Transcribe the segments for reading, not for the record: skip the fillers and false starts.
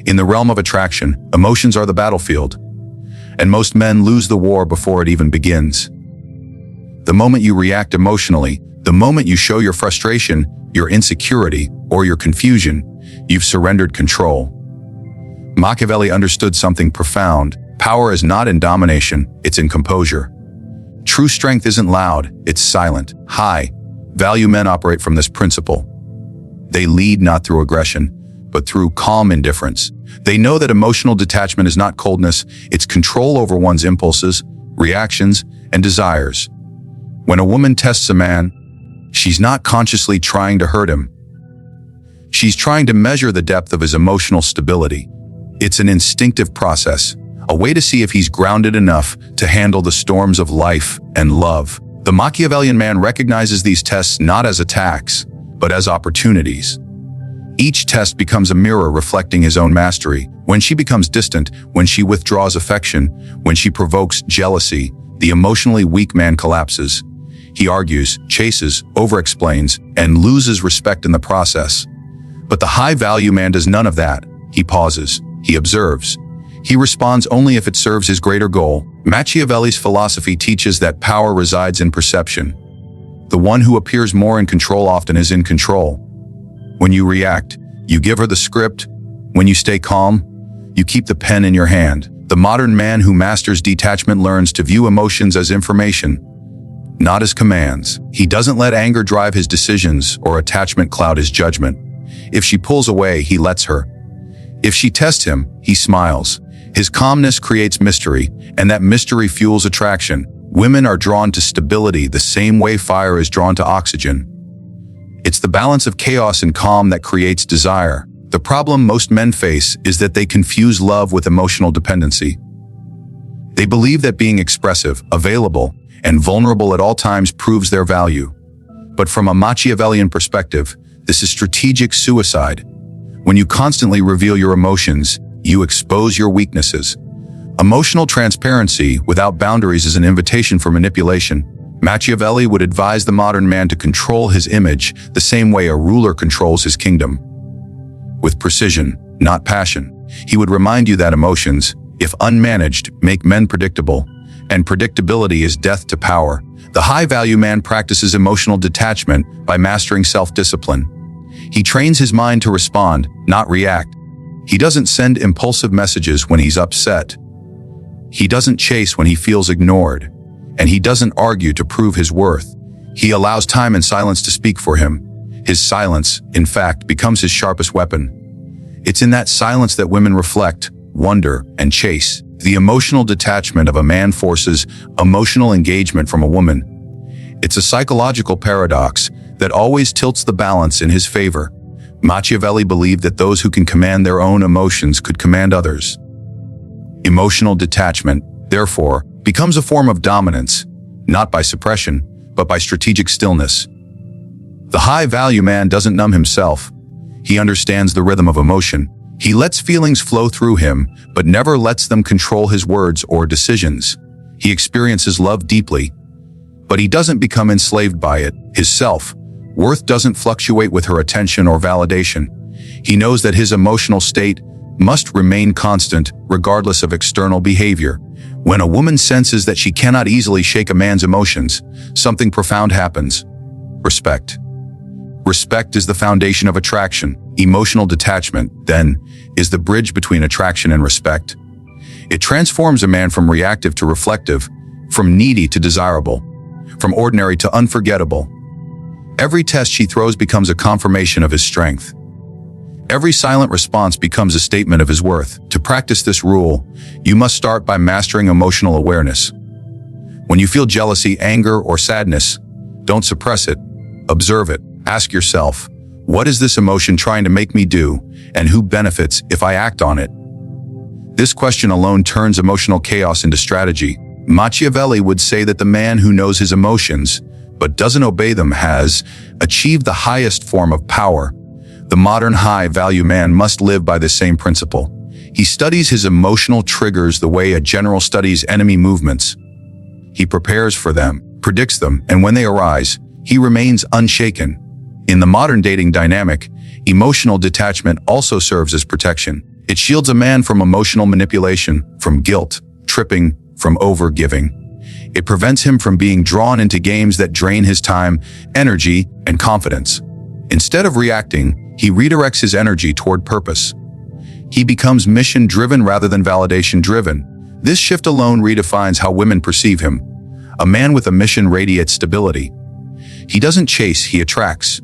In the realm of attraction, emotions are the battlefield, and most men lose the war before it even begins. The moment you react emotionally, the moment you show your frustration, your insecurity, or your confusion, you've surrendered control. Machiavelli understood something profound. Power is not in domination, it's in composure. True strength isn't loud, it's silent. High-value men operate from this principle. They lead not through aggression, but through calm indifference. They know that emotional detachment is not coldness, it's control over one's impulses, reactions, and desires. When a woman tests a man, she's not consciously trying to hurt him. She's trying to measure the depth of his emotional stability. It's an instinctive process, a way to see if he's grounded enough to handle the storms of life and love. The Machiavellian man recognizes these tests not as attacks, but as opportunities. Each test becomes a mirror reflecting his own mastery. When she becomes distant, when she withdraws affection, when she provokes jealousy, the emotionally weak man collapses. He argues, chases, over-explains, and loses respect in the process. But the high-value man does none of that. He pauses. He observes. He responds only if it serves his greater goal. Machiavelli's philosophy teaches that power resides in perception. The one who appears more in control often is in control. When you react, you give her the script. When you stay calm, you keep the pen in your hand. The modern man who masters detachment learns to view emotions as information, not as commands. He doesn't let anger drive his decisions or attachment cloud his judgment. If she pulls away, he lets her. If she tests him, he smiles. His calmness creates mystery, and that mystery fuels attraction. Women are drawn to stability the same way fire is drawn to oxygen. It's the balance of chaos and calm that creates desire. The problem most men face is that they confuse love with emotional dependency. They believe that being expressive, available, and vulnerable at all times proves their value. But from a Machiavellian perspective, this is strategic suicide. When you constantly reveal your emotions, you expose your weaknesses. Emotional transparency without boundaries is an invitation for manipulation. Machiavelli would advise the modern man to control his image the same way a ruler controls his kingdom. With precision, not passion. He would remind you that emotions, if unmanaged, make men predictable, and predictability is death to power. The high-value man practices emotional detachment by mastering self-discipline. He trains his mind to respond, not react. He doesn't send impulsive messages when he's upset. He doesn't chase when he feels ignored. And he doesn't argue to prove his worth. He allows time and silence to speak for him. His silence, in fact, becomes his sharpest weapon. It's in that silence that women reflect, wonder, and chase. The emotional detachment of a man forces emotional engagement from a woman. It's a psychological paradox that always tilts the balance in his favor. Machiavelli believed that those who can command their own emotions could command others. Emotional detachment, therefore, becomes a form of dominance, not by suppression, but by strategic stillness. The high-value man doesn't numb himself. He understands the rhythm of emotion. He lets feelings flow through him, but never lets them control his words or decisions. He experiences love deeply, but he doesn't become enslaved by it. His self-worth doesn't fluctuate with her attention or validation. He knows that his emotional state must remain constant, regardless of external behavior. When a woman senses that she cannot easily shake a man's emotions, something profound happens. Respect. Respect is the foundation of attraction. Emotional detachment, then, is the bridge between attraction and respect. It transforms a man from reactive to reflective, from needy to desirable, from ordinary to unforgettable. Every test she throws becomes a confirmation of his strength. Every silent response becomes a statement of his worth. To practice this rule, you must start by mastering emotional awareness. When you feel jealousy, anger, or sadness, don't suppress it. Observe it. Ask yourself, what is this emotion trying to make me do, and who benefits if I act on it? This question alone turns emotional chaos into strategy. Machiavelli would say that the man who knows his emotions, but doesn't obey them, has achieved the highest form of power. The modern high-value man must live by the same principle. He studies his emotional triggers the way a general studies enemy movements. He prepares for them, predicts them, and when they arise, he remains unshaken. In the modern dating dynamic, emotional detachment also serves as protection. It shields a man from emotional manipulation, from guilt, tripping, from over-giving. It prevents him from being drawn into games that drain his time, energy, and confidence. Instead of reacting, he redirects his energy toward purpose. He becomes mission-driven rather than validation-driven. This shift alone redefines how women perceive him. A man with a mission radiates stability. He doesn't chase, he attracts.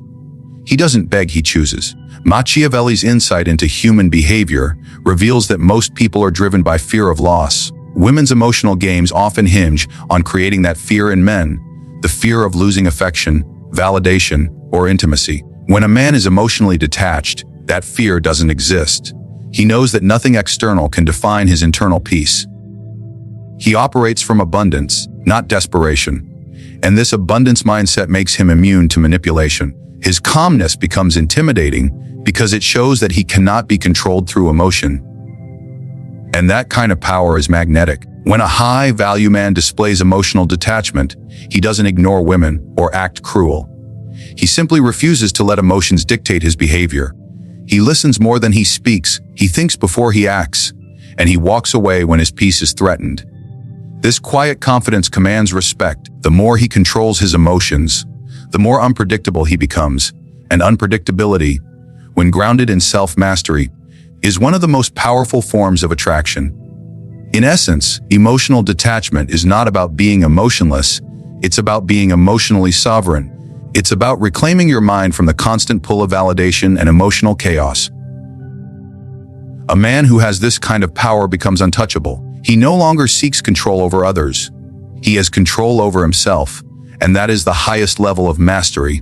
He doesn't beg, he chooses. Machiavelli's insight into human behavior reveals that most people are driven by fear of loss. Women's emotional games often hinge on creating that fear in men, the fear of losing affection, validation, or intimacy. When a man is emotionally detached, that fear doesn't exist. He knows that nothing external can define his internal peace. He operates from abundance, not desperation. And this abundance mindset makes him immune to manipulation. His calmness becomes intimidating because it shows that he cannot be controlled through emotion. And that kind of power is magnetic. When a high-value man displays emotional detachment, he doesn't ignore women or act cruel. He simply refuses to let emotions dictate his behavior. He listens more than he speaks, he thinks before he acts, and he walks away when his peace is threatened. This quiet confidence commands respect. The more he controls his emotions, the more unpredictable he becomes. And unpredictability, when grounded in self-mastery, is one of the most powerful forms of attraction. In essence, emotional detachment is not about being emotionless, it's about being emotionally sovereign. It's about reclaiming your mind from the constant pull of validation and emotional chaos. A man who has this kind of power becomes untouchable. He no longer seeks control over others. He has control over himself, and that is the highest level of mastery.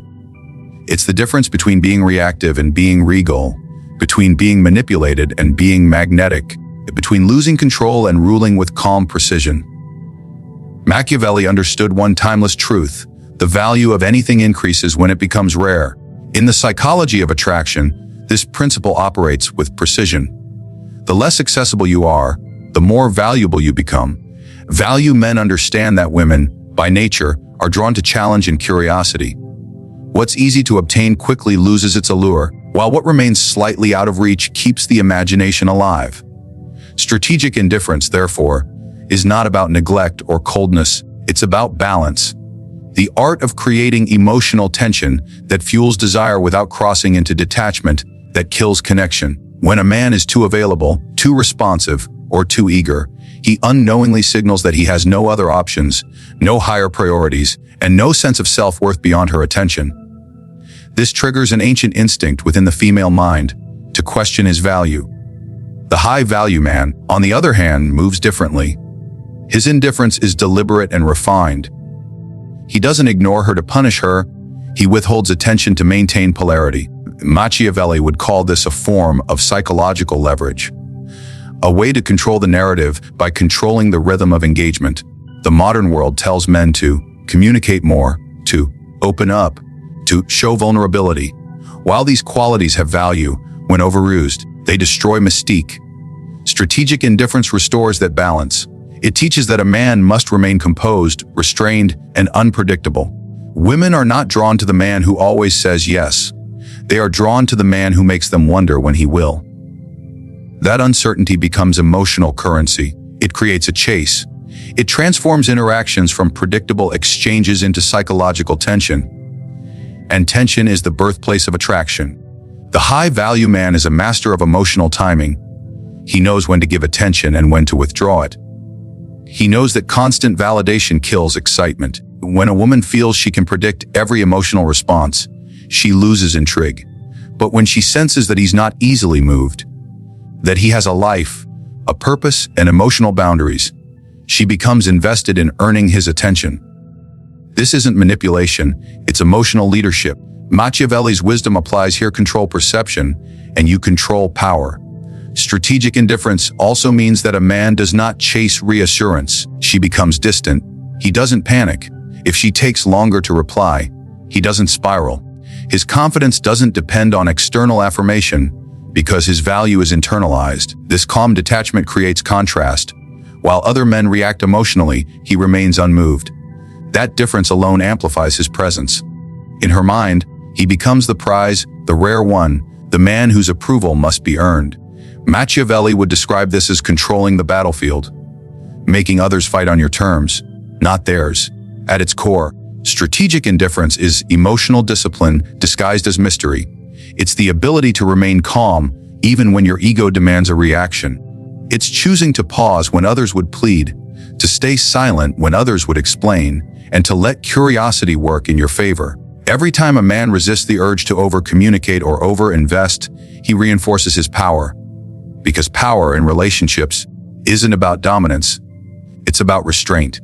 It's the difference between being reactive and being regal, between being manipulated and being magnetic, between losing control and ruling with calm precision. Machiavelli understood one timeless truth: the value of anything increases when it becomes rare. In the psychology of attraction, this principle operates with precision. The less accessible you are, the more valuable you become. Value men understand that women, by nature, are drawn to challenge and curiosity. What's easy to obtain quickly loses its allure, while what remains slightly out of reach keeps the imagination alive. Strategic indifference, therefore, is not about neglect or coldness, it's about balance. The art of creating emotional tension that fuels desire without crossing into detachment that kills connection. When a man is too available, too responsive, or too eager, he unknowingly signals that he has no other options, no higher priorities, and no sense of self-worth beyond her attention. This triggers an ancient instinct within the female mind to question his value. The high-value man, on the other hand, moves differently. His indifference is deliberate and refined. He doesn't ignore her to punish her, he withholds attention to maintain polarity. Machiavelli would call this a form of psychological leverage, a way to control the narrative by controlling the rhythm of engagement. The modern world tells men to communicate more, to open up, to show vulnerability. While these qualities have value, when overused, they destroy mystique. Strategic indifference restores that balance. It teaches that a man must remain composed, restrained, and unpredictable. Women are not drawn to the man who always says yes. They are drawn to the man who makes them wonder when he will. That uncertainty becomes emotional currency. It creates a chase. It transforms interactions from predictable exchanges into psychological tension. And tension is the birthplace of attraction. The high-value man is a master of emotional timing. He knows when to give attention and when to withdraw it. He knows that constant validation kills excitement. When a woman feels she can predict every emotional response, she loses intrigue. But when she senses that he's not easily moved, that he has a life, a purpose, and emotional boundaries, she becomes invested in earning his attention. This isn't manipulation, it's emotional leadership. Machiavelli's wisdom applies here: control perception, and you control power. Strategic indifference also means that a man does not chase reassurance. She becomes distant. He doesn't panic. If she takes longer to reply, he doesn't spiral. His confidence doesn't depend on external affirmation because his value is internalized. This calm detachment creates contrast. While other men react emotionally, he remains unmoved. That difference alone amplifies his presence. In her mind, he becomes the prize, the rare one, the man whose approval must be earned. Machiavelli would describe this as controlling the battlefield, making others fight on your terms, not theirs. At its core, strategic indifference is emotional discipline disguised as mystery. It's the ability to remain calm even when your ego demands a reaction. It's choosing to pause when others would plead, to stay silent when others would explain, and to let curiosity work in your favor. Every time a man resists the urge to over-communicate or over-invest, he reinforces his power. Because power in relationships isn't about dominance, it's about restraint.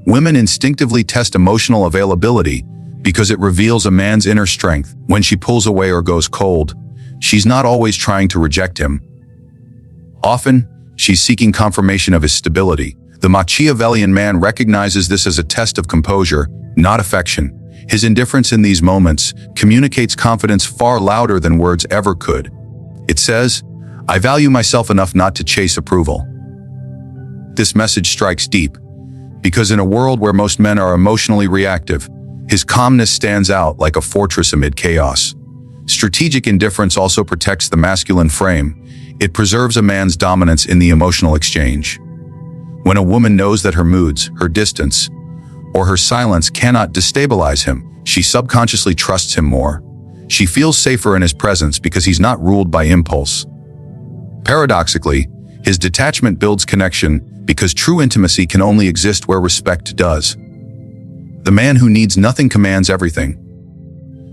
Women instinctively test emotional availability because it reveals a man's inner strength. When she pulls away or goes cold, she's not always trying to reject him. Often, she's seeking confirmation of his stability. The Machiavellian man recognizes this as a test of composure, not affection. His indifference in these moments communicates confidence far louder than words ever could. It says, "I value myself enough not to chase approval." This message strikes deep, because in a world where most men are emotionally reactive, his calmness stands out like a fortress amid chaos. Strategic indifference also protects the masculine frame. It preserves a man's dominance in the emotional exchange. When a woman knows that her moods, her distance, or her silence cannot destabilize him, she subconsciously trusts him more. She feels safer in his presence because he's not ruled by impulse. Paradoxically, his detachment builds connection because true intimacy can only exist where respect does. The man who needs nothing commands everything.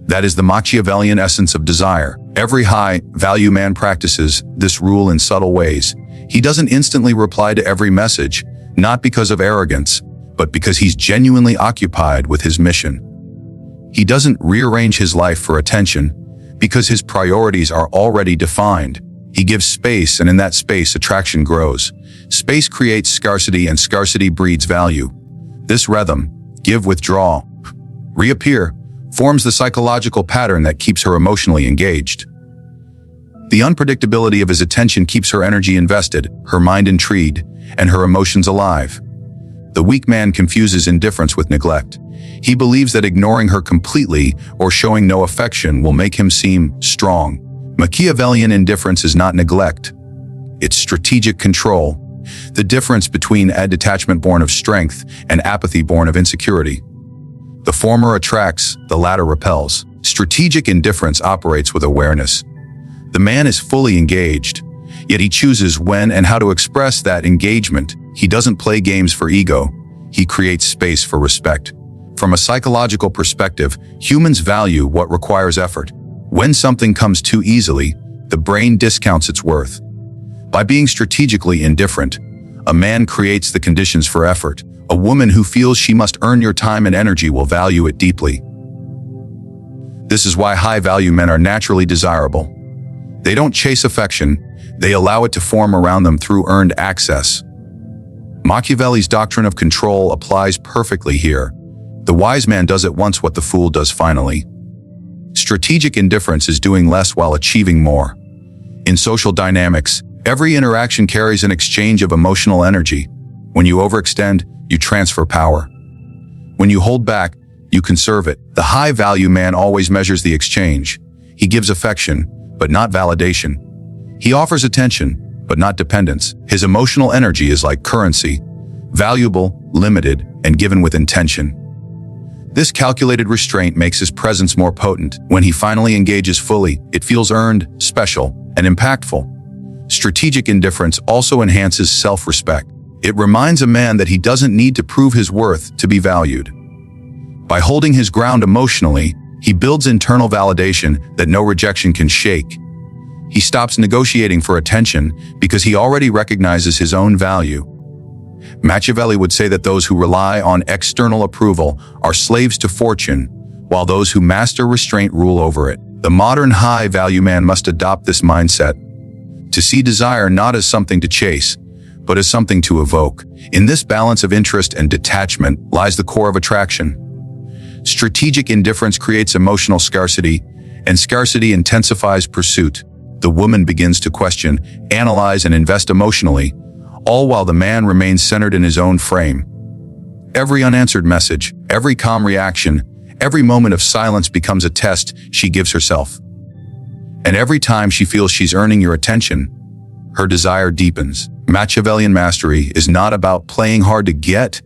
That is the Machiavellian essence of desire. Every high-value man practices this rule in subtle ways. He doesn't instantly reply to every message, not because of arrogance, but because he's genuinely occupied with his mission. He doesn't rearrange his life for attention, because his priorities are already defined. He gives space, and in that space, attraction grows. Space creates scarcity, and scarcity breeds value. This rhythm, give, withdraw, reappear, forms the psychological pattern that keeps her emotionally engaged. The unpredictability of his attention keeps her energy invested, her mind intrigued, and her emotions alive. The weak man confuses indifference with neglect. He believes that ignoring her completely or showing no affection will make him seem strong. Machiavellian indifference is not neglect. It's strategic control. The difference between a detachment born of strength and apathy born of insecurity. The former attracts, the latter repels. Strategic indifference operates with awareness. The man is fully engaged, yet he chooses when and how to express that engagement. He doesn't play games for ego. He creates space for respect. From a psychological perspective, humans value what requires effort. When something comes too easily, the brain discounts its worth. By being strategically indifferent, a man creates the conditions for effort. A woman who feels she must earn your time and energy will value it deeply. This is why high-value men are naturally desirable. They don't chase affection, they allow it to form around them through earned access. Machiavelli's doctrine of control applies perfectly here. The wise man does at once what the fool does finally. Strategic indifference is doing less while achieving more. In social dynamics, every interaction carries an exchange of emotional energy. When you overextend, you transfer power. When you hold back, you conserve it. The high-value man always measures the exchange. He gives affection, but not validation. He offers attention, but not dependence. His emotional energy is like currency, valuable, limited, and given with intention. This calculated restraint makes his presence more potent. When he finally engages fully, it feels earned, special, and impactful. Strategic indifference also enhances self-respect. It reminds a man that he doesn't need to prove his worth to be valued. By holding his ground emotionally, he builds internal validation that no rejection can shake. He stops negotiating for attention because he already recognizes his own value. Machiavelli would say that those who rely on external approval are slaves to fortune, while those who master restraint rule over it. The modern high-value man must adopt this mindset, to see desire not as something to chase, but as something to evoke. In this balance of interest and detachment lies the core of attraction. Strategic indifference creates emotional scarcity, and scarcity intensifies pursuit. The woman begins to question, analyze, and invest emotionally, all while the man remains centered in his own frame. Every unanswered message, every calm reaction, every moment of silence becomes a test she gives herself. And every time she feels she's earning your attention, her desire deepens. Machiavellian mastery is not about playing hard to get,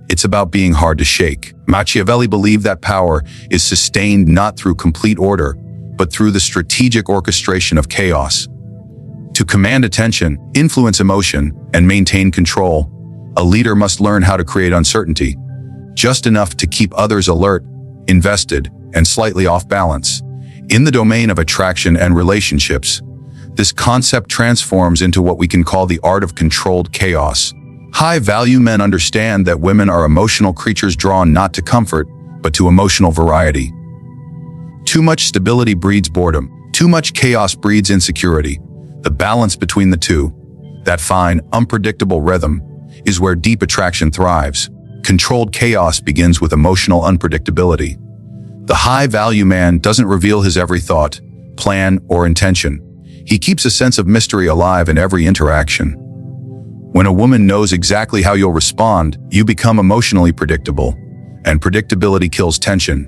it's about being hard to shake. Machiavelli believed that power is sustained not through complete order, but through the strategic orchestration of chaos. To command attention, influence emotion, and maintain control, a leader must learn how to create uncertainty, just enough to keep others alert, invested, and slightly off balance. In the domain of attraction and relationships, this concept transforms into what we can call the art of controlled chaos. High-value men understand that women are emotional creatures drawn not to comfort, but to emotional variety. Too much stability breeds boredom. Too much chaos breeds insecurity. The balance between the two, that fine, unpredictable rhythm, is where deep attraction thrives. Controlled chaos begins with emotional unpredictability. The high-value man doesn't reveal his every thought, plan, or intention. He keeps a sense of mystery alive in every interaction. When a woman knows exactly how you'll respond, you become emotionally predictable, and predictability kills tension.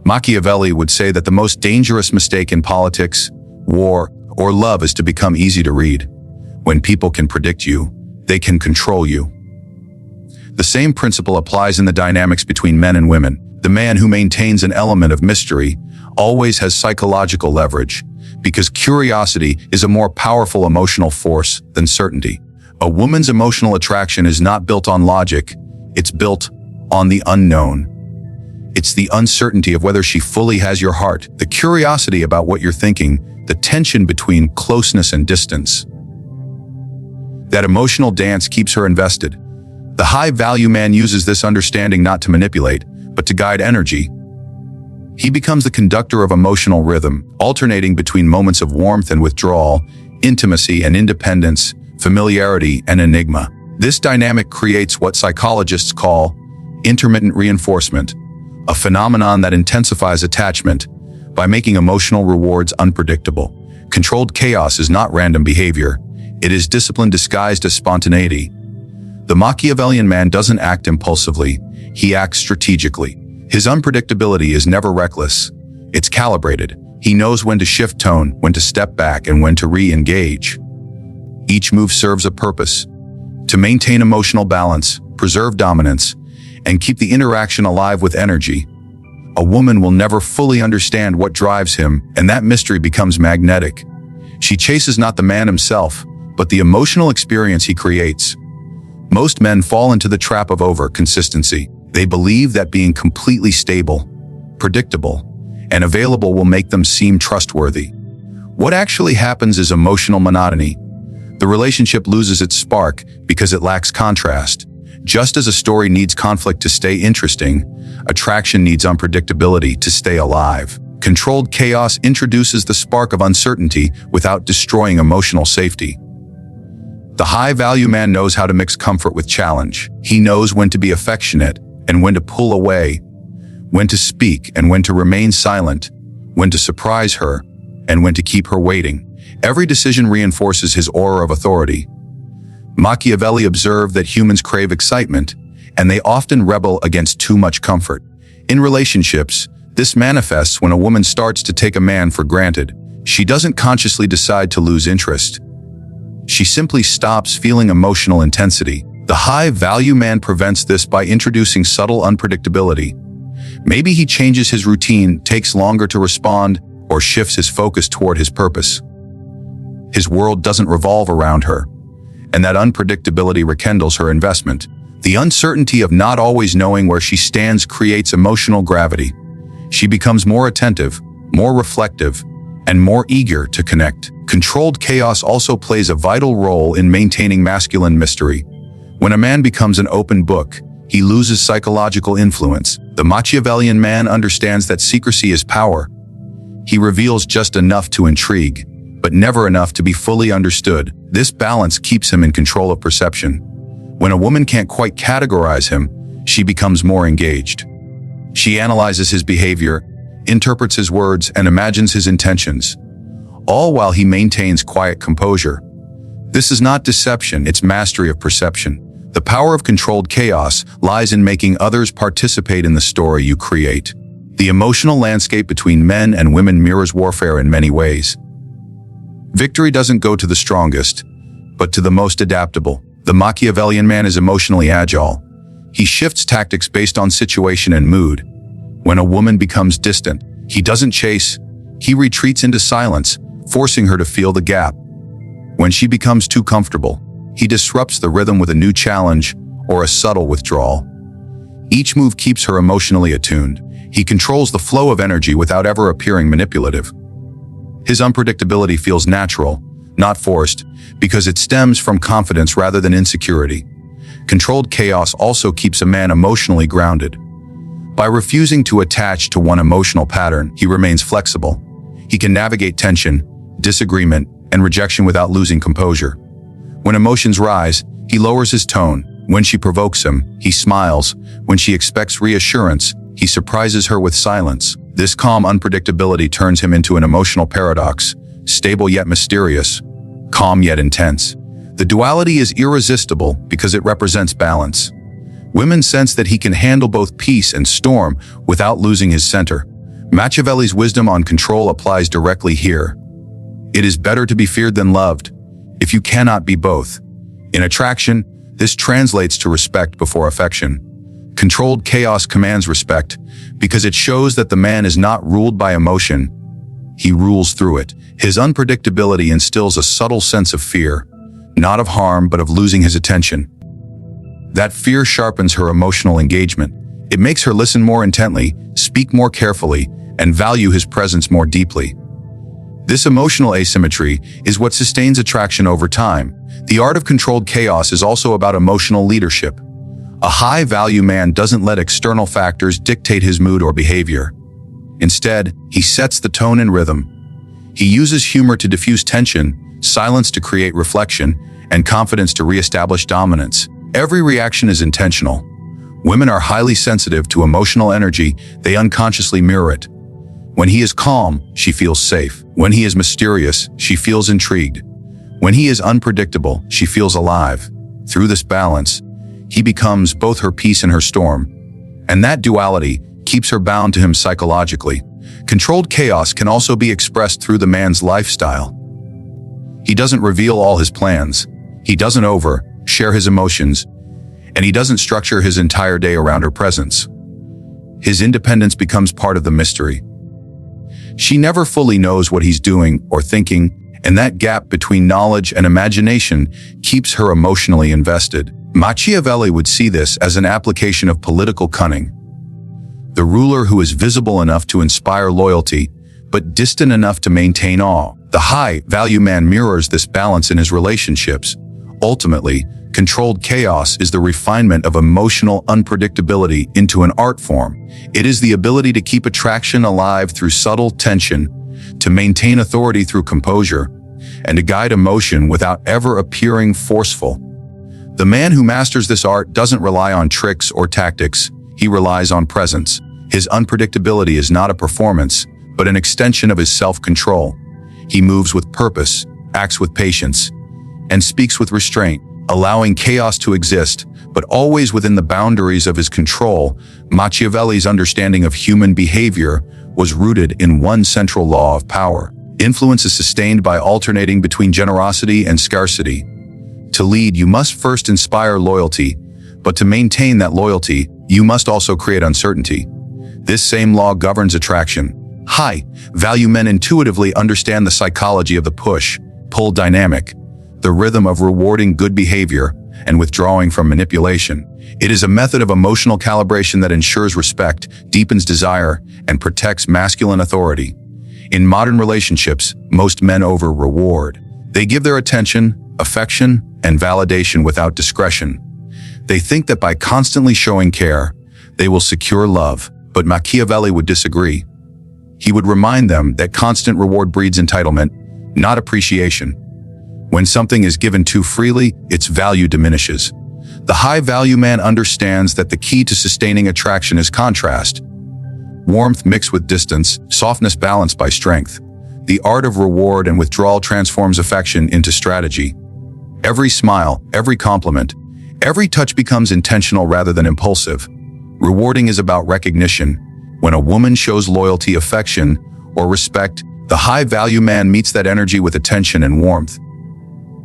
Machiavelli would say that the most dangerous mistake in politics, war, or love is to become easy to read. When people can predict you, they can control you. The same principle applies in the dynamics between men and women. The man who maintains an element of mystery always has psychological leverage, because curiosity is a more powerful emotional force than certainty. A woman's emotional attraction is not built on logic, it's built on the unknown. It's the uncertainty of whether she fully has your heart, the curiosity about what you're thinking, the tension between closeness and distance. That emotional dance keeps her invested. The high-value man uses this understanding not to manipulate, but to guide energy. He becomes the conductor of emotional rhythm, alternating between moments of warmth and withdrawal, intimacy and independence, familiarity and enigma. This dynamic creates what psychologists call intermittent reinforcement, a phenomenon that intensifies attachment by making emotional rewards unpredictable. Controlled chaos is not random behavior. It is discipline disguised as spontaneity. The Machiavellian man doesn't act impulsively, he acts strategically. His unpredictability is never reckless. It's calibrated. He knows when to shift tone, when to step back, and when to re-engage. Each move serves a purpose: to maintain emotional balance, preserve dominance, and keep the interaction alive with energy. A woman will never fully understand what drives him, and that mystery becomes magnetic. She chases not the man himself, but the emotional experience he creates. Most men fall into the trap of over-consistency. They believe that being completely stable, predictable, and available will make them seem trustworthy. What actually happens is emotional monotony. The relationship loses its spark because it lacks contrast. Just as a story needs conflict to stay interesting, attraction needs unpredictability to stay alive. Controlled chaos introduces the spark of uncertainty without destroying emotional safety. The high-value man knows how to mix comfort with challenge. He knows when to be affectionate and when to pull away, when to speak and when to remain silent, when to surprise her and when to keep her waiting. Every decision reinforces his aura of authority. Machiavelli observed that humans crave excitement, and they often rebel against too much comfort. In relationships, this manifests when a woman starts to take a man for granted. She doesn't consciously decide to lose interest. She simply stops feeling emotional intensity. The high-value man prevents this by introducing subtle unpredictability. Maybe he changes his routine, takes longer to respond, or shifts his focus toward his purpose. His world doesn't revolve around her, and that unpredictability rekindles her investment. The uncertainty of not always knowing where she stands creates emotional gravity. She becomes more attentive, more reflective, and more eager to connect. Controlled chaos also plays a vital role in maintaining masculine mystery. When a man becomes an open book, he loses psychological influence. The Machiavellian man understands that secrecy is power. He reveals just enough to intrigue, but never enough to be fully understood. This balance keeps him in control of perception. When a woman can't quite categorize him, she becomes more engaged. She analyzes his behavior, interprets his words, and imagines his intentions, all while he maintains quiet composure. This is not deception, it's mastery of perception. The power of controlled chaos lies in making others participate in the story you create. The emotional landscape between men and women mirrors warfare in many ways. Victory doesn't go to the strongest, but to the most adaptable. The Machiavellian man is emotionally agile. He shifts tactics based on situation and mood. When a woman becomes distant, he doesn't chase, he retreats into silence, forcing her to feel the gap. When she becomes too comfortable, he disrupts the rhythm with a new challenge or a subtle withdrawal. Each move keeps her emotionally attuned. He controls the flow of energy without ever appearing manipulative. His unpredictability feels natural, not forced, because it stems from confidence rather than insecurity. Controlled chaos also keeps a man emotionally grounded. By refusing to attach to one emotional pattern, he remains flexible. He can navigate tension, disagreement, and rejection without losing composure. When emotions rise, he lowers his tone. When she provokes him, he smiles. When she expects reassurance, he surprises her with silence. This calm unpredictability turns him into an emotional paradox, stable yet mysterious, calm yet intense. The duality is irresistible because it represents balance. Women sense that he can handle both peace and storm without losing his center. Machiavelli's wisdom on control applies directly here. It is better to be feared than loved, if you cannot be both. In attraction, this translates to respect before affection. Controlled chaos commands respect because it shows that the man is not ruled by emotion. He rules through it. His unpredictability instills a subtle sense of fear, not of harm, but of losing his attention. That fear sharpens her emotional engagement. It makes her listen more intently, speak more carefully, and value his presence more deeply. This emotional asymmetry is what sustains attraction over time. The art of controlled chaos is also about emotional leadership. A high-value man doesn't let external factors dictate his mood or behavior. Instead, he sets the tone and rhythm. He uses humor to diffuse tension, silence to create reflection, and confidence to reestablish dominance. Every reaction is intentional. Women are highly sensitive to emotional energy. They unconsciously mirror it. When he is calm, she feels safe. When he is mysterious, she feels intrigued. When he is unpredictable, she feels alive. Through this balance, he becomes both her peace and her storm. And that duality keeps her bound to him psychologically. Controlled chaos can also be expressed through the man's lifestyle. He doesn't reveal all his plans. He doesn't overshare his emotions. And he doesn't structure his entire day around her presence. His independence becomes part of the mystery. She never fully knows what he's doing or thinking, and that gap between knowledge and imagination keeps her emotionally invested. Machiavelli would see this as an application of political cunning. The ruler who is visible enough to inspire loyalty, but distant enough to maintain awe. The high-value man mirrors this balance in his relationships. Ultimately, controlled chaos is the refinement of emotional unpredictability into an art form. It is the ability to keep attraction alive through subtle tension, to maintain authority through composure, and to guide emotion without ever appearing forceful. The man who masters this art doesn't rely on tricks or tactics. He relies on presence. His unpredictability is not a performance, but an extension of his self-control. He moves with purpose, acts with patience, and speaks with restraint, allowing chaos to exist, but always within the boundaries of his control. Machiavelli's understanding of human behavior was rooted in one central law of power. Influence is sustained by alternating between generosity and scarcity. To lead, you must first inspire loyalty, but to maintain that loyalty, you must also create uncertainty. This same law governs attraction. High-value men intuitively understand the psychology of the push-pull dynamic, the rhythm of rewarding good behavior and withdrawing from manipulation. It is a method of emotional calibration that ensures respect, deepens desire, and protects masculine authority. In modern relationships, most men over-reward. They give their attention, affection, and validation without discretion. They think that by constantly showing care, they will secure love, but Machiavelli would disagree. He would remind them that constant reward breeds entitlement, not appreciation. When something is given too freely, its value diminishes. The high-value man understands that the key to sustaining attraction is contrast. Warmth mixed with distance, softness balanced by strength. The art of reward and withdrawal transforms affection into strategy. Every smile, every compliment, every touch becomes intentional rather than impulsive. Rewarding is about recognition. When a woman shows loyalty, affection, or respect, The high-value man meets that energy with attention and warmth.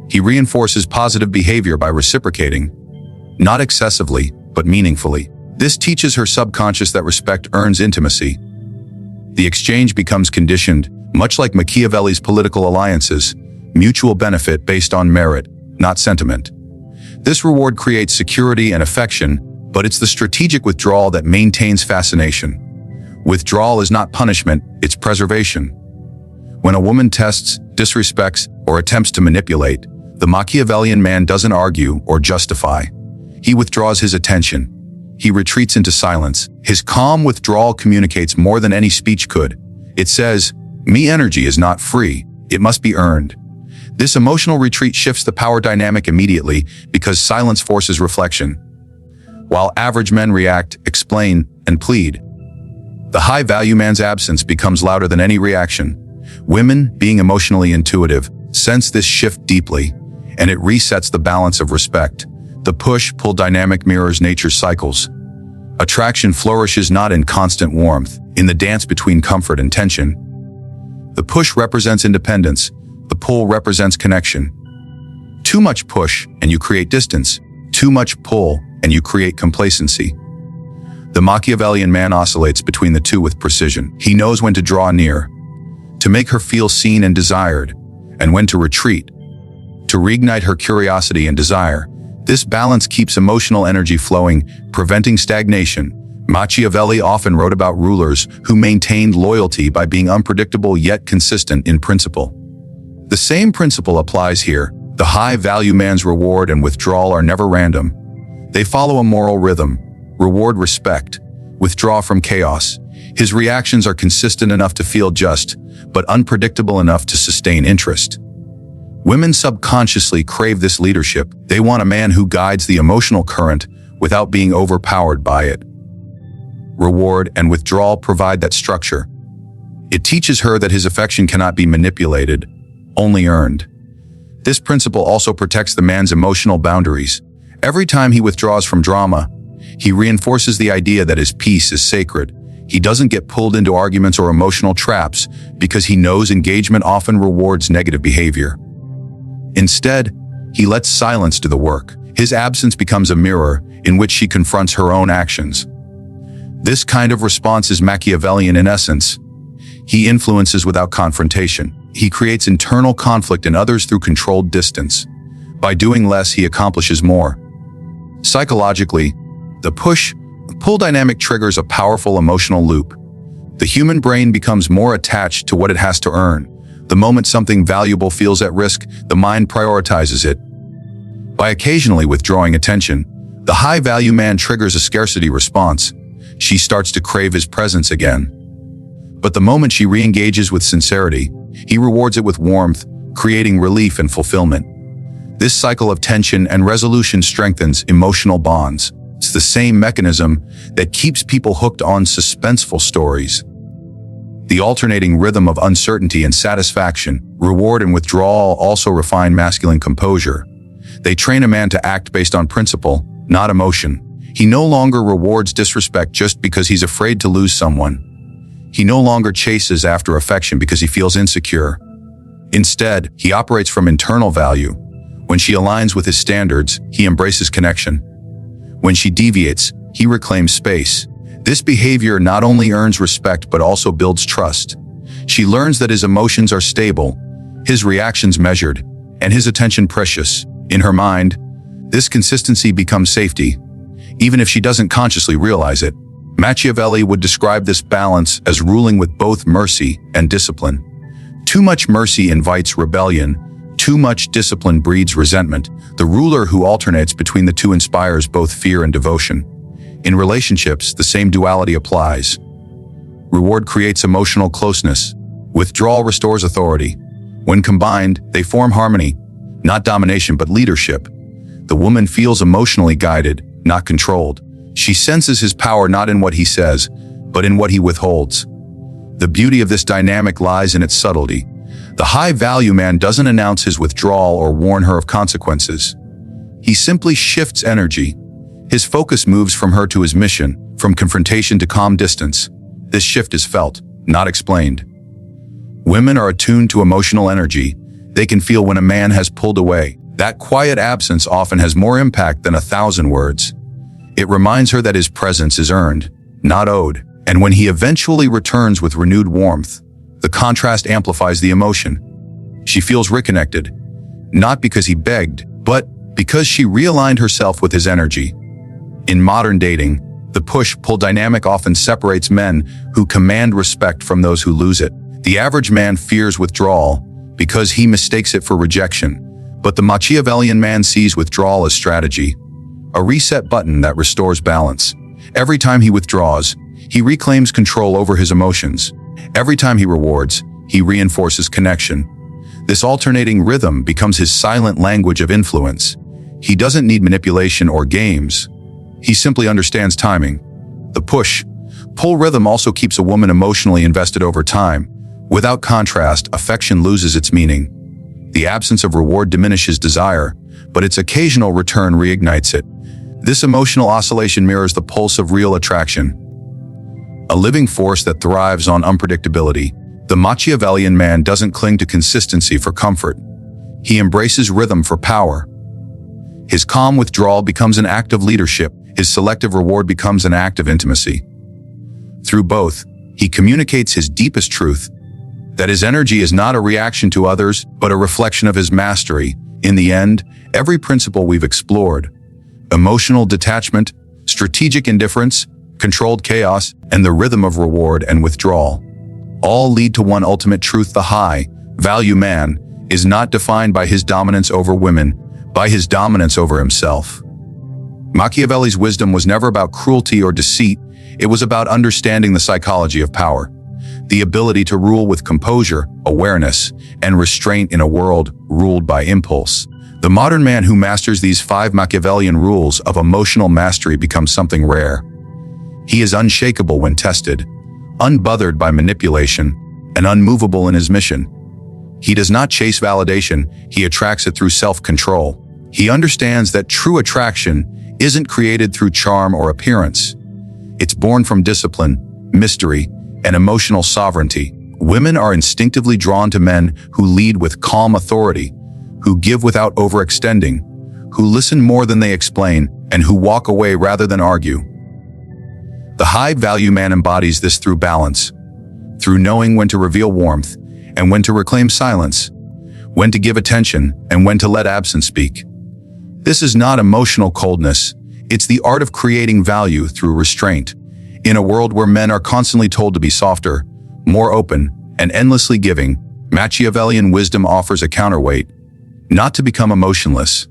He reinforces positive behavior by reciprocating, not excessively, but meaningfully. This teaches her subconscious that respect earns intimacy. The exchange becomes conditioned, much like Machiavelli's political alliances, mutual benefit based on merit, not sentiment. This reward creates security and affection, but it's the strategic withdrawal that maintains fascination. Withdrawal is not punishment, it's preservation. When a woman tests, disrespects, or attempts to manipulate, the Machiavellian man doesn't argue or justify. He withdraws his attention. He retreats into silence. His calm withdrawal communicates more than any speech could. It says, "Me energy is not free. It must be earned." This emotional retreat shifts the power dynamic immediately because silence forces reflection. While average men react, explain, and plead, the high-value man's absence becomes louder than any reaction. Women, being emotionally intuitive, sense this shift deeply, and it resets the balance of respect. The push-pull dynamic mirrors nature's cycles. Attraction flourishes not in constant warmth, in the dance between comfort and tension. The push represents independence. The pull represents connection. Too much push, and you create distance. Too much pull, and you create complacency. The Machiavellian man oscillates between the two with precision. He knows when to draw near, to make her feel seen and desired, and when to retreat, to reignite her curiosity and desire. This balance keeps emotional energy flowing, preventing stagnation. Machiavelli often wrote about rulers who maintained loyalty by being unpredictable yet consistent in principle. The same principle applies here. The high-value man's reward and withdrawal are never random. They follow a moral rhythm. Reward respect, withdraw from chaos. His reactions are consistent enough to feel just, but unpredictable enough to sustain interest. Women subconsciously crave this leadership. They want a man who guides the emotional current without being overpowered by it. Reward and withdrawal provide that structure. It teaches her that his affection cannot be manipulated, only earned. This principle also protects the man's emotional boundaries. Every time he withdraws from drama, he reinforces the idea that his peace is sacred. He doesn't get pulled into arguments or emotional traps because he knows engagement often rewards negative behavior. Instead, he lets silence do the work. His absence becomes a mirror in which she confronts her own actions. This kind of response is Machiavellian in essence. He influences without confrontation. He creates internal conflict in others through controlled distance. By doing less, he accomplishes more. Psychologically, the push-pull dynamic triggers a powerful emotional loop. The human brain becomes more attached to what it has to earn. The moment something valuable feels at risk, the mind prioritizes it. By occasionally withdrawing attention, the high-value man triggers a scarcity response. She starts to crave his presence again. But the moment she re-engages with sincerity, he rewards it with warmth, creating relief and fulfillment. This cycle of tension and resolution strengthens emotional bonds. It's the same mechanism that keeps people hooked on suspenseful stories. The alternating rhythm of uncertainty and satisfaction, reward and withdrawal also refine masculine composure. They train a man to act based on principle, not emotion. He no longer rewards disrespect just because he's afraid to lose someone. He no longer chases after affection because he feels insecure. Instead, he operates from internal value. When she aligns with his standards, he embraces connection. When she deviates, he reclaims space. This behavior not only earns respect but also builds trust. She learns that his emotions are stable, his reactions measured, and his attention precious. In her mind, this consistency becomes safety, even if she doesn't consciously realize it. Machiavelli would describe this balance as ruling with both mercy and discipline. Too much mercy invites rebellion. Too much discipline breeds resentment. The ruler who alternates between the two inspires both fear and devotion. In relationships, the same duality applies. Reward creates emotional closeness. Withdrawal restores authority. When combined, they form harmony, not domination but leadership. The woman feels emotionally guided, not controlled. She senses his power not in what he says, but in what he withholds. The beauty of this dynamic lies in its subtlety. The high-value man doesn't announce his withdrawal or warn her of consequences. He simply shifts energy. His focus moves from her to his mission, from confrontation to calm distance. This shift is felt, not explained. Women are attuned to emotional energy. They can feel when a man has pulled away. That quiet absence often has more impact than 1,000 words. It reminds her that his presence is earned, not owed. And when he eventually returns with renewed warmth, the contrast amplifies the emotion. She feels reconnected, not because he begged, but because she realigned herself with his energy. In modern dating, the push-pull dynamic often separates men who command respect from those who lose it. The average man fears withdrawal because he mistakes it for rejection, but the Machiavellian man sees withdrawal as strategy, a reset button that restores balance. Every time he withdraws, he reclaims control over his emotions. Every time he rewards, he reinforces connection. This alternating rhythm becomes his silent language of influence. He doesn't need manipulation or games. He simply understands timing. The push-pull rhythm also keeps a woman emotionally invested over time. Without contrast, affection loses its meaning. The absence of reward diminishes desire, but its occasional return reignites it. This emotional oscillation mirrors the pulse of real attraction, a living force that thrives on unpredictability. The Machiavellian man doesn't cling to consistency for comfort. He embraces rhythm for power. His calm withdrawal becomes an act of leadership. His selective reward becomes an act of intimacy. Through both, he communicates his deepest truth, that his energy is not a reaction to others, but a reflection of his mastery. In the end, every principle we've explored, emotional detachment, strategic indifference, controlled chaos, and the rhythm of reward and withdrawal, all lead to one ultimate truth: the high-value man is not defined by his dominance over women, by his dominance over himself. Machiavelli's wisdom was never about cruelty or deceit. It was about understanding the psychology of power, the ability to rule with composure, awareness, and restraint in a world ruled by impulse. The modern man who masters these 5 Machiavellian rules of emotional mastery becomes something rare. He is unshakable when tested, unbothered by manipulation, and unmovable in his mission. He does not chase validation, he attracts it through self-control. He understands that true attraction isn't created through charm or appearance. It's born from discipline, mystery, and emotional sovereignty. Women are instinctively drawn to men who lead with calm authority, who give without overextending, who listen more than they explain, and who walk away rather than argue. The high-value man embodies this through balance, through knowing when to reveal warmth and when to reclaim silence, when to give attention and when to let absence speak. This is not emotional coldness, it's the art of creating value through restraint. In a world where men are constantly told to be softer, more open, and endlessly giving, Machiavellian wisdom offers a counterweight, not to become emotionless,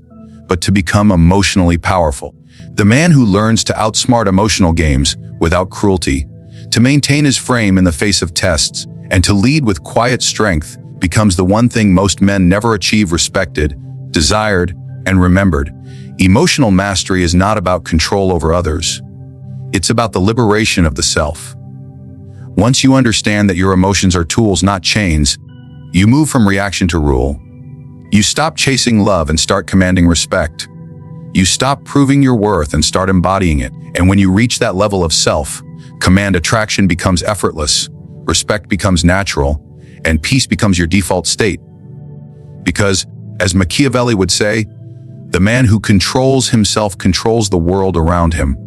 but to become emotionally powerful. The man who learns to outsmart emotional games without cruelty, to maintain his frame in the face of tests, and to lead with quiet strength becomes the one thing most men never achieve: respected, desired, and remembered. Emotional mastery is not about control over others. It's about the liberation of the self. Once you understand that your emotions are tools, not chains, you move from reaction to rule. You stop chasing love and start commanding respect. You stop proving your worth and start embodying it. And when you reach that level of self, command attraction becomes effortless, respect becomes natural, and peace becomes your default state. Because, as Machiavelli would say, the man who controls himself controls the world around him.